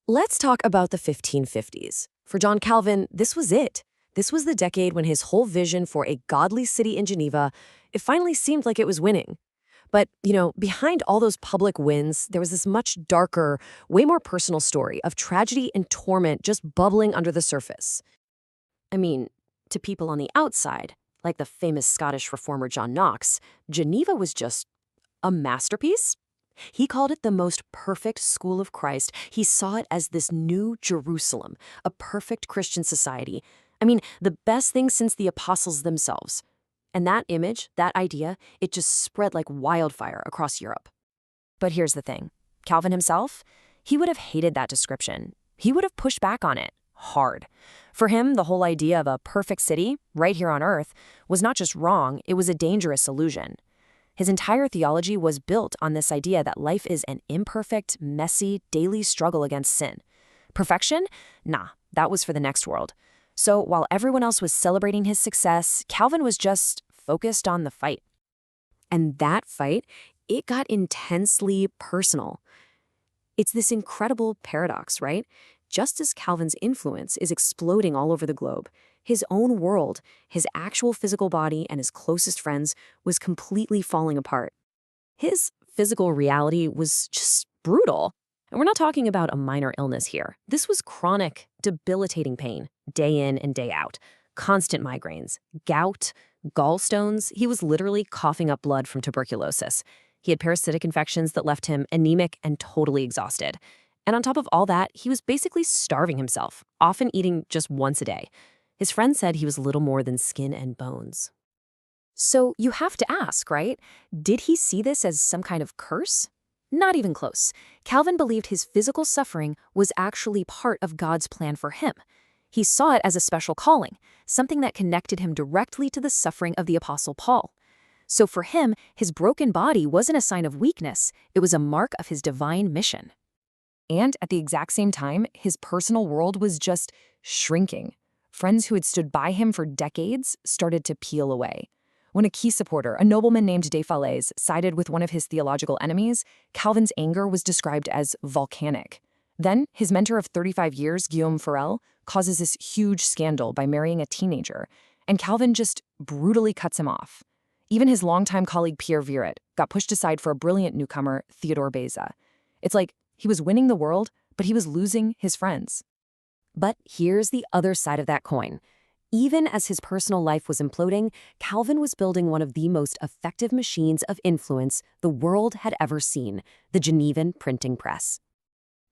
Let's talk about the 1550s. For John Calvin, this was it. This was the decade when his whole vision for a godly city in Geneva, it finally seemed like it was winning. But, behind all those public wins, there was this much darker, way more personal story of tragedy and torment just bubbling under the surface. I mean, to people on the outside, like the famous Scottish reformer John Knox, Geneva was just a masterpiece. He called it the most perfect school of Christ. He saw it as this new Jerusalem, a perfect Christian society. I mean, the best thing since the apostles themselves. And that image, that idea, it just spread like wildfire across Europe. But here's the thing. Calvin himself, he would have hated that description. He would have pushed back on it hard. For him, the whole idea of a perfect city, right here on earth, was not just wrong, it was a dangerous illusion. His entire theology was built on this idea that life is an imperfect, messy, daily struggle against sin. Perfection? Nah, that was for the next world. So while everyone else was celebrating his success, Calvin was just focused on the fight. And that fight, it got intensely personal. It's this incredible paradox, right? Just as Calvin's influence is exploding all over the globe, his own world, his actual physical body and his closest friends was completely falling apart. His physical reality was just brutal. And we're not talking about a minor illness here. This was chronic, debilitating pain, day in and day out. Constant migraines, gout, gallstones. He was literally coughing up blood from tuberculosis. He had parasitic infections that left him anemic and totally exhausted. And on top of all that, he was basically starving himself, often eating just once a day. His friends said he was little more than skin and bones. So you have to ask, right? Did he see this as some kind of curse? Not even close. Calvin believed his physical suffering was actually part of God's plan for him. He saw it as a special calling, something that connected him directly to the suffering of the Apostle Paul. So for him, his broken body wasn't a sign of weakness, it was a mark of his divine mission. And at the exact same time, his personal world was just shrinking. Friends who had stood by him for decades started to peel away. When a key supporter, a nobleman named De Falaise, sided with one of his theological enemies, Calvin's anger was described as volcanic. Then, his mentor of 35 years, Guillaume Farel, causes this huge scandal by marrying a teenager, and Calvin just brutally cuts him off. Even his longtime colleague Pierre Viret got pushed aside for a brilliant newcomer, Theodore Beza. It's like he was winning the world, but he was losing his friends. But here's the other side of that coin. Even as his personal life was imploding, Calvin was building one of the most effective machines of influence the world had ever seen, the Genevan printing press.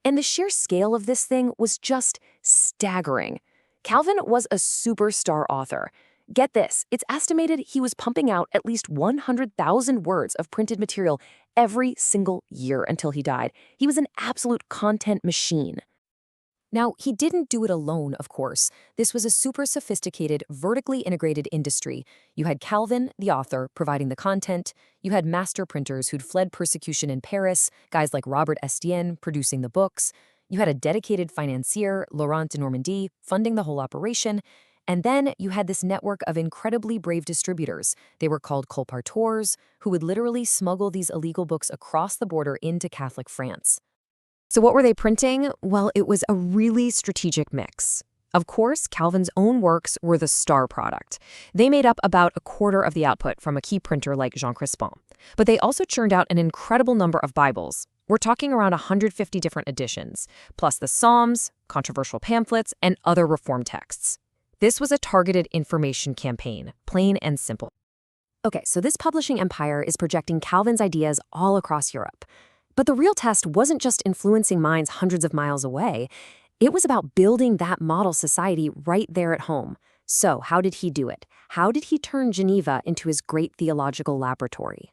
And the sheer scale of this thing was just staggering. Calvin was a superstar author. Get this, it's estimated he was pumping out at least 100,000 words of printed material every single year until he died. He was an absolute content machine. Now, he didn't do it alone, of course. This was a super sophisticated, vertically integrated industry. You had Calvin, the author, providing the content. You had master printers who'd fled persecution in Paris, guys like Robert Estienne producing the books. You had a dedicated financier, Laurent de Normandie, funding the whole operation. And then you had this network of incredibly brave distributors. They were called colporteurs, who would literally smuggle these illegal books across the border into Catholic France. So what were they printing? Well, it was a really strategic mix. Of course, Calvin's own works were the star product. They made up about a quarter of the output from a key printer like Jean Crespin. But they also churned out an incredible number of Bibles. We're talking around 150 different editions, plus the Psalms, controversial pamphlets, and other reform texts. This was a targeted information campaign, plain and simple. Okay, so this publishing empire is projecting Calvin's ideas all across Europe. But the real test wasn't just influencing minds hundreds of miles away. It was about building that model society right there at home. So how did he do it? How did he turn Geneva into his great theological laboratory?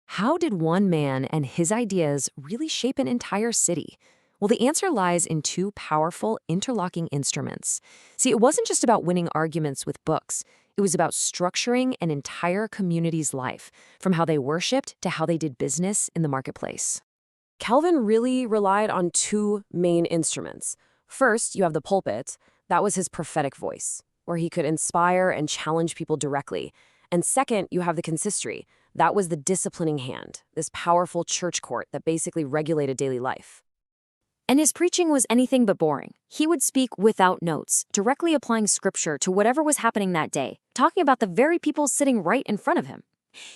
How did one man and his ideas really shape an entire city? Well, the answer lies in two powerful, interlocking instruments. See, it wasn't just about winning arguments with books. It was about structuring an entire community's life, from how they worshipped to how they did business in the marketplace. Calvin really relied on two main instruments. First, you have the pulpit. That was his prophetic voice, where he could inspire and challenge people directly. And second, you have the consistory. That was the disciplining hand, this powerful church court that basically regulated daily life. And his preaching was anything but boring. He would speak without notes, directly applying scripture to whatever was happening that day, talking about the very people sitting right in front of him.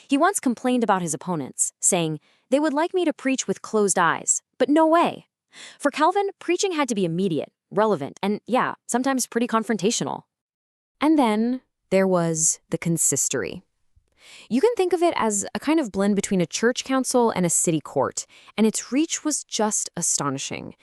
He once complained about his opponents, saying, "They would like me to preach with closed eyes, but no way." For Calvin, preaching had to be immediate, relevant, and yeah, sometimes pretty confrontational. And then there was the consistory. You can think of it as a kind of blend between a church council and a city court, and its reach was just astonishing.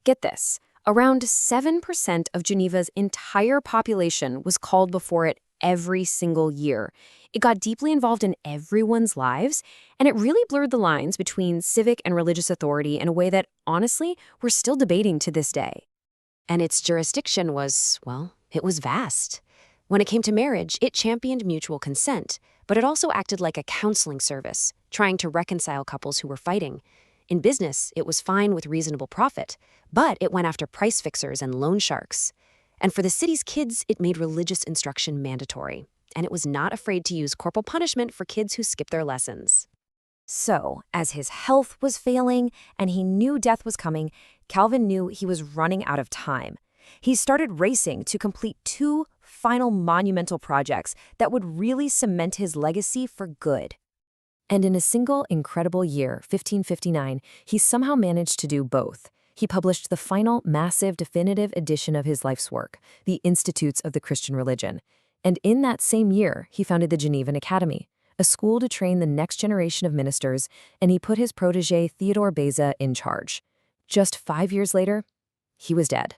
Get this, around 7% of Geneva's entire population was called before it every single year. It got deeply involved in everyone's lives, and it really blurred the lines between civic and religious authority in a way that, honestly, we're still debating to this day. And its jurisdiction was, well, it was vast. When it came to marriage, it championed mutual consent, but it also acted like a counseling service, trying to reconcile couples who were fighting. In business, it was fine with reasonable profit, but it went after price fixers and loan sharks. And for the city's kids, it made religious instruction mandatory, and it was not afraid to use corporal punishment for kids who skipped their lessons. So, as his health was failing and he knew death was coming, Calvin knew he was running out of time. He started racing to complete 2 final monumental projects that would really cement his legacy for good. And in a single incredible year, 1559, he somehow managed to do both. He published the final massive definitive edition of his life's work, the Institutes of the Christian Religion. And in that same year, he founded the Genevan Academy, a school to train the next generation of ministers, and he put his protege Theodore Beza in charge. Just 5 years later, he was dead.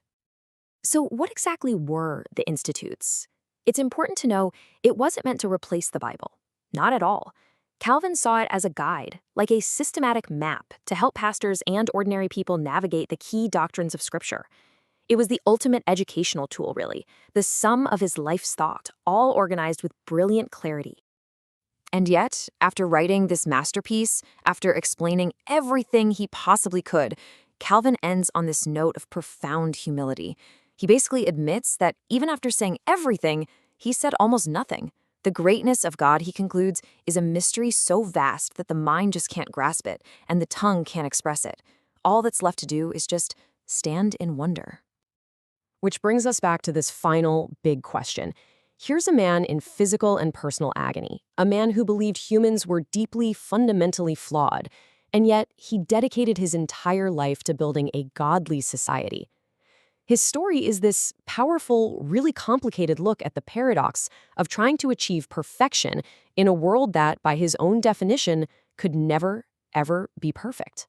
So what exactly were the Institutes? It's important to know it wasn't meant to replace the Bible. Not at all. Calvin saw it as a guide, like a systematic map to help pastors and ordinary people navigate the key doctrines of Scripture. It was the ultimate educational tool, really, the sum of his life's thought, all organized with brilliant clarity. And yet, after writing this masterpiece, after explaining everything he possibly could, Calvin ends on this note of profound humility. He basically admits that even after saying everything, he said almost nothing. The greatness of God, he concludes, is a mystery so vast that the mind just can't grasp it, and the tongue can't express it. All that's left to do is just stand in wonder. Which brings us back to this final big question. Here's a man in physical and personal agony, a man who believed humans were deeply, fundamentally flawed, and yet he dedicated his entire life to building a godly society. His story is this powerful, really complicated look at the paradox of trying to achieve perfection in a world that, by his own definition, could never, ever be perfect.